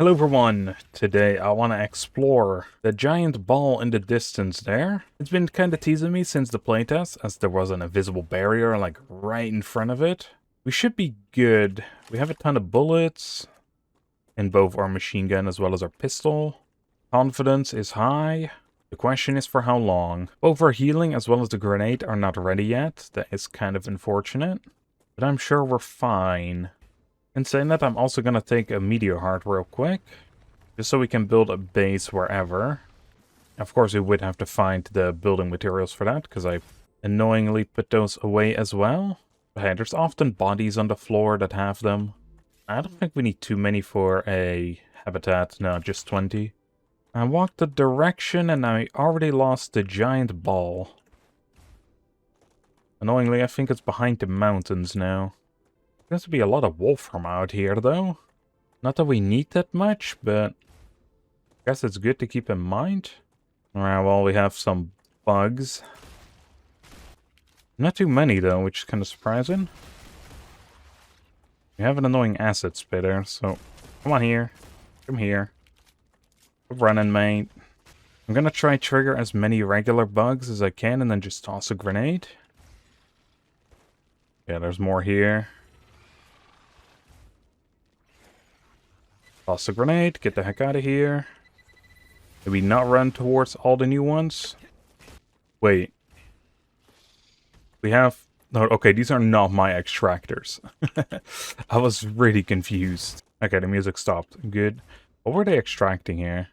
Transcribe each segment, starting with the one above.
Hello everyone, today I want to explore the giant ball in the distance there. It's been kind of teasing me since the playtest, as there was an invisible barrier like right in front of it. We should be good. We have a ton of bullets in both our machine gun as well as our pistol. Confidence is high. The question is for how long. Both our healing as well as the grenade are not ready yet. That is kind of unfortunate, but I'm sure we're fine. In saying that, I'm also going to take a meteor heart real quick, just so we can build a base wherever. Of course, we would have to find the building materials for that, because I annoyingly put those away as well. But hey, there's often bodies on the floor that have them. I don't think we need too many for a habitat. No, just 20. I walked the direction and I already lost the giant ball. Annoyingly, I think it's behind the mountains now. There's to be a lot of wolfram out here, though. Not that we need that much, but I guess it's good to keep in mind. Alright, well, we have some bugs. Not too many, though, which is kind of surprising. We have an annoying acid spitter, so come on here. Come here. Keep running, mate. I'm gonna try trigger as many regular bugs as I can and then just toss a grenade. Yeah, there's more here. Toss a grenade, get the heck out of here. Did we not run towards all the new ones? Wait. We have... No, okay, these are not my extractors. I was really confused. Okay, the music stopped. Good. What were they extracting here?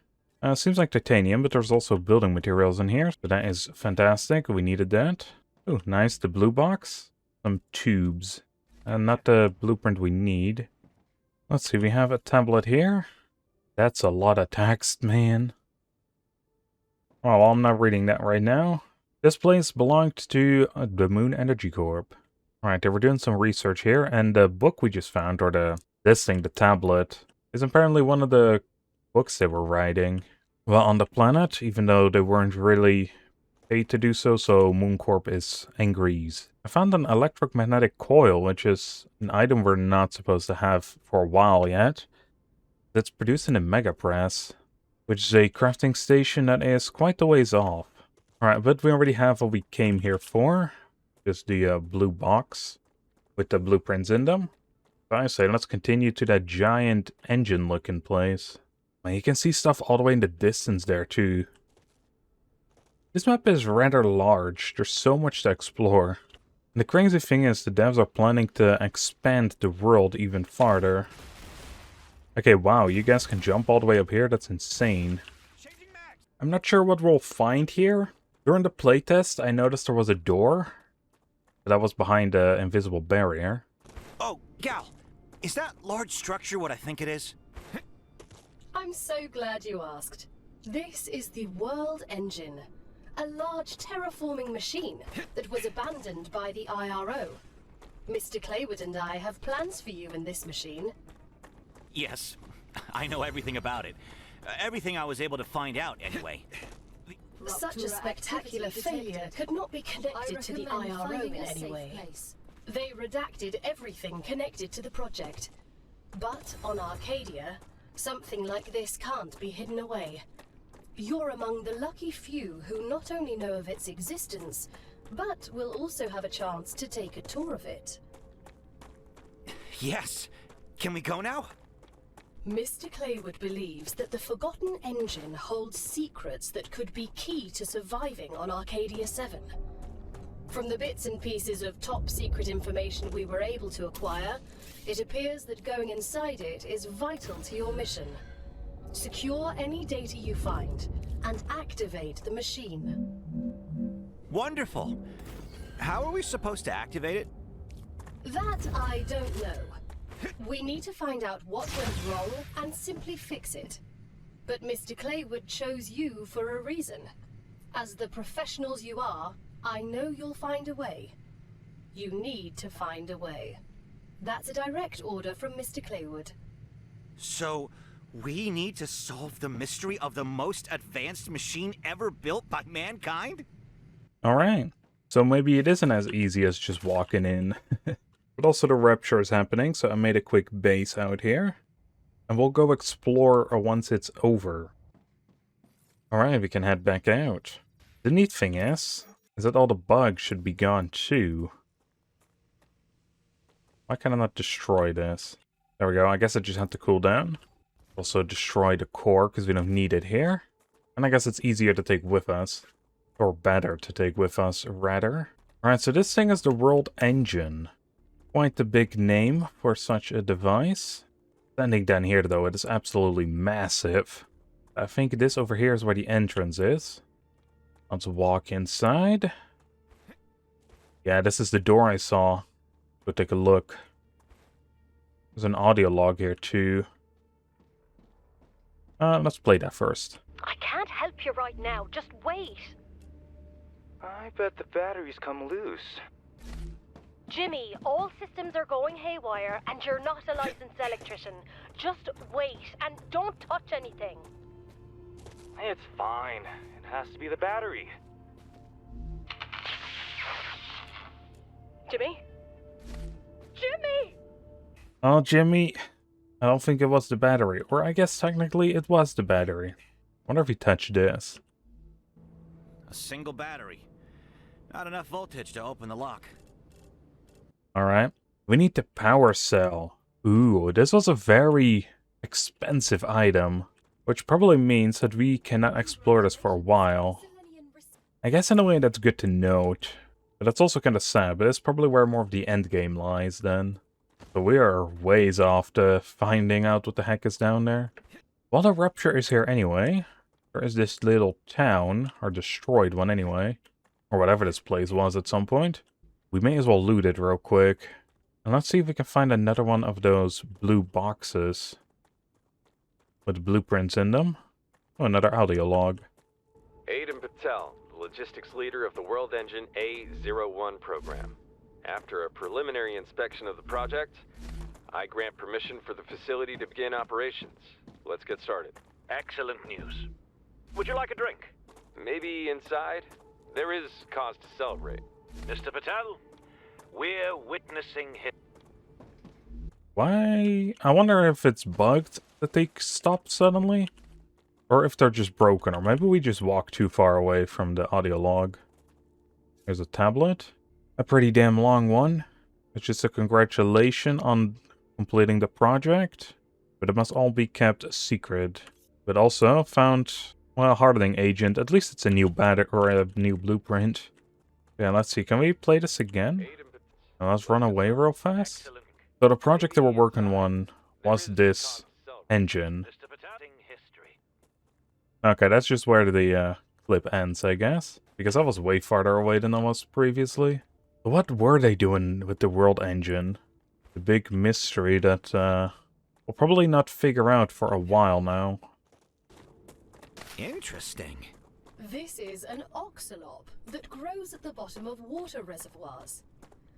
Seems like titanium, but there's also building materials in here. So that is fantastic. We needed that. Oh, nice. The blue box. Some tubes. Not the blueprint we need. Let's see, we have a tablet here. That's a lot of text, man. Oh, well, I'm not reading that right now. This place belonged to the Moon Energy Corp. Alright, they were doing some research here, and the book we just found, or this thing, the tablet, is apparently one of the books they were writing. Well, on the planet, even though they weren't really paid to do so, so Moon Corp is angry. I found an electromagnetic coil, which is an item we're not supposed to have for a while yet. That's produced in a mega press, which is a crafting station that is quite a ways off. Alright, but we already have what we came here for. Just the blue box with the blueprints in them. So I say, let's continue to that giant engine-looking place. Well, you can see stuff all the way in the distance there, too. This map is rather large. There's so much to explore. And the crazy thing is, the devs are planning to expand the world even farther. Okay, wow, you guys can jump all the way up here? That's insane. I'm not sure what we'll find here. During the playtest, I noticed there was a door. But that was behind the invisible barrier. Oh, Gal, is that large structure what I think it is? I'm so glad you asked. This is the World Engine, a large terraforming machine that was abandoned by the IRO. Mr. Claywood and I have plans for you in this machine. Yes, I know everything about it. Everything I was able to find out, anyway. Such a spectacular failure could not be connected to the IRO in any way. They redacted everything connected to the project. But on Arcadia, something like this can't be hidden away. You're among the lucky few who not only know of its existence, but will also have a chance to take a tour of it. Yes. Can we go now? Mr. Claywood believes that the Forgotten Engine holds secrets that could be key to surviving on Arcadia 7. From the bits and pieces of top-secret information we were able to acquire, it appears that going inside it is vital to your mission. Secure any data you find, and activate the machine. Wonderful. How are we supposed to activate it? That I don't know. We need to find out what went wrong and simply fix it. But Mr. Claywood chose you for a reason. As the professionals you are, I know you'll find a way. You need to find a way. That's a direct order from Mr. Claywood. So, we need to solve the mystery of the most advanced machine ever built by mankind? Alright. So maybe it isn't as easy as just walking in. But also the rupture is happening, so I made a quick base out here. And we'll go explore once it's over. Alright, we can head back out. The neat thing is that all the bugs should be gone too. Why can I not destroy this? There we go, I guess I just have to cool down. Also destroy the core, because we don't need it here. And I guess it's easier to take with us. Or better to take with us, rather. Alright, so this thing is the World Engine. Quite a big name for such a device. Standing down here, though, it is absolutely massive. I think this over here is where the entrance is. Let's walk inside. Yeah, this is the door I saw. Go take a look. There's an audio log here, too. Let's play that first. I can't help you right now. Just wait. I bet the batteries come loose. Jimmy, all systems are going haywire and you're not a licensed electrician. Just wait and don't touch anything. It's fine. It has to be the battery. Jimmy? Jimmy! Oh, Jimmy. I don't think it was the battery. Or I guess technically it was the battery. Wonder if he touched this. A single battery. Not enough voltage to open the lock. Alright. We need the power cell. Ooh, this was a very expensive item. Which probably means that we cannot explore this for a while. I guess in a way that's good to note. But that's also kind of sad, but it's probably where more of the end game lies then. So we are ways off to finding out what the heck is down there. Well, the Rupture is here anyway. There is this little town, or destroyed one anyway. Or whatever this place was at some point. We may as well loot it real quick. And let's see if we can find another one of those blue boxes. With blueprints in them. Oh, another audio log. Aiden Patel, the logistics leader of the World Engine A01 program. After a preliminary inspection of the project, I grant permission for the facility to begin operations. Let's get started. Excellent news. Would you like a drink? Maybe inside? There is cause to celebrate. Mr. Patel, we're witnessing hit. Why? I wonder if it's bugged that they stop suddenly. Or if they're just broken. Or maybe we just walk too far away from the audio log. There's a tablet. A pretty damn long one. It's just a congratulation on completing the project. But it must all be kept a secret. But also found, well, a hardening agent. At least it's a new battery or a new blueprint. Yeah, let's see. Can we play this again? Now let's run away real fast. So the project that we're working on was this engine. Okay, that's just where the clip ends, I guess. Because I was way farther away than I was previously. But what were they doing with the World Engine? The big mystery that we'll probably not figure out for a while now. Interesting. This is an oxalop that grows at the bottom of water reservoirs.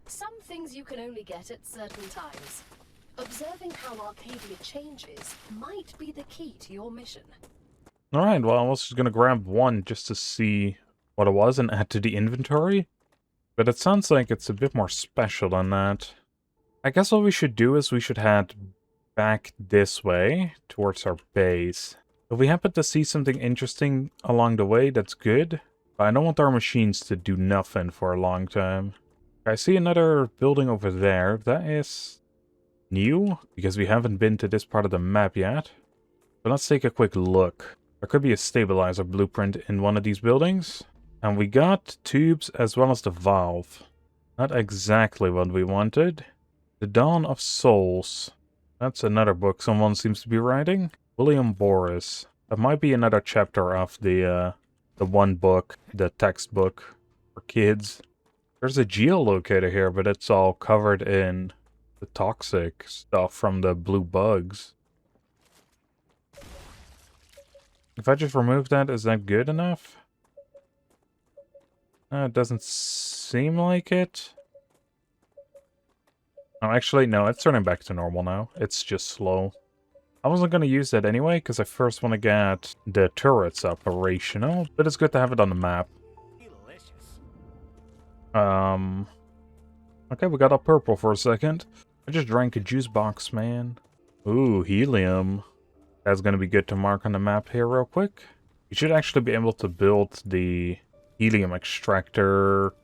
Some things you can only get at certain times. Observing how Arcadia changes might be the key to your mission. Alright, well, I was just gonna grab one just to see what it was and add to the inventory. But it sounds like it's a bit more special than that. I guess what we should do is we should head back this way, towards our base. If we happen to see something interesting along the way, that's good. But I don't want our machines to do nothing for a long time. I see another building over there. That is new, because we haven't been to this part of the map yet. But let's take a quick look. There could be a stabilizer blueprint in one of these buildings. And we got tubes as well as the valve. Not exactly what we wanted. The Dawn of Souls. That's another book someone seems to be writing. William Boris. That might be another chapter of the one book, the textbook for kids. There's a geolocator here, but it's all covered in the toxic stuff from the blue bugs. If I just remove that, is that good enough? It doesn't seem like it. Oh, actually, no, it's turning back to normal now. It's just slow. I wasn't going to use that anyway, because I first want to get the turrets operational, but it's good to have it on the map. Delicious. Okay, we got up purple for a second. I just drank a juice box, man. Ooh, helium. That's going to be good to mark on the map here real quick. You should actually be able to build the helium extractor,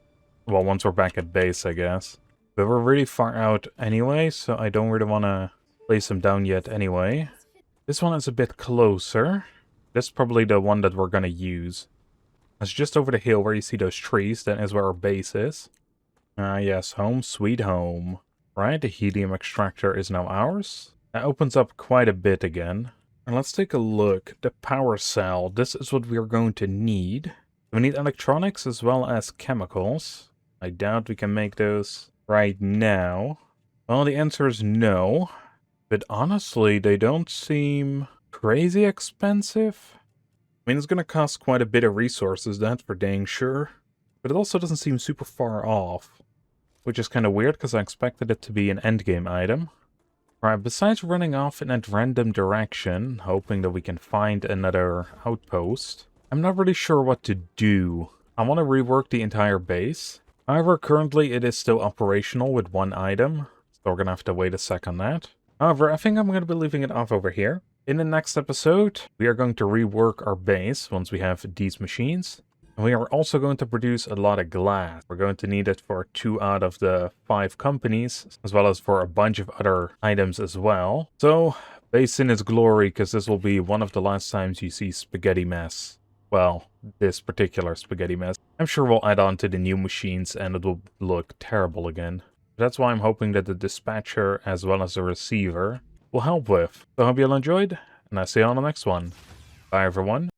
well, once we're back at base, I guess. But we're really far out anyway, so I don't really want to place them down yet anyway. This one is a bit closer. This is probably the one that we're going to use. It's just over the hill where you see those trees. That is where our base is. Ah, yes, home sweet home. Right, the helium extractor is now ours. That opens up quite a bit again. And let's take a look. The power cell. This is what we are going to need. We need electronics as well as chemicals. I doubt we can make those right now. Well, the answer is no. But honestly, they don't seem crazy expensive. I mean, it's going to cost quite a bit of resources, that's for dang sure. But it also doesn't seem super far off. Which is kind of weird, because I expected it to be an endgame item. Right, besides running off in a random direction, hoping that we can find another outpost, I'm not really sure what to do. I want to rework the entire base. However, currently it is still operational with one item, so we're going to have to wait a sec on that. However, I think I'm going to be leaving it off over here. In the next episode, we are going to rework our base once we have these machines. And we are also going to produce a lot of glass. We're going to need it for 2 out of the 5 companies, as well as for a bunch of other items as well. So, base in its glory, because this will be one of the last times you see spaghetti mess. Well, this particular spaghetti mess. I'm sure we'll add on to the new machines and it will look terrible again. That's why I'm hoping that the dispatcher as well as the receiver will help with. So I hope you all enjoyed, and I'll see you on the next one. Bye everyone.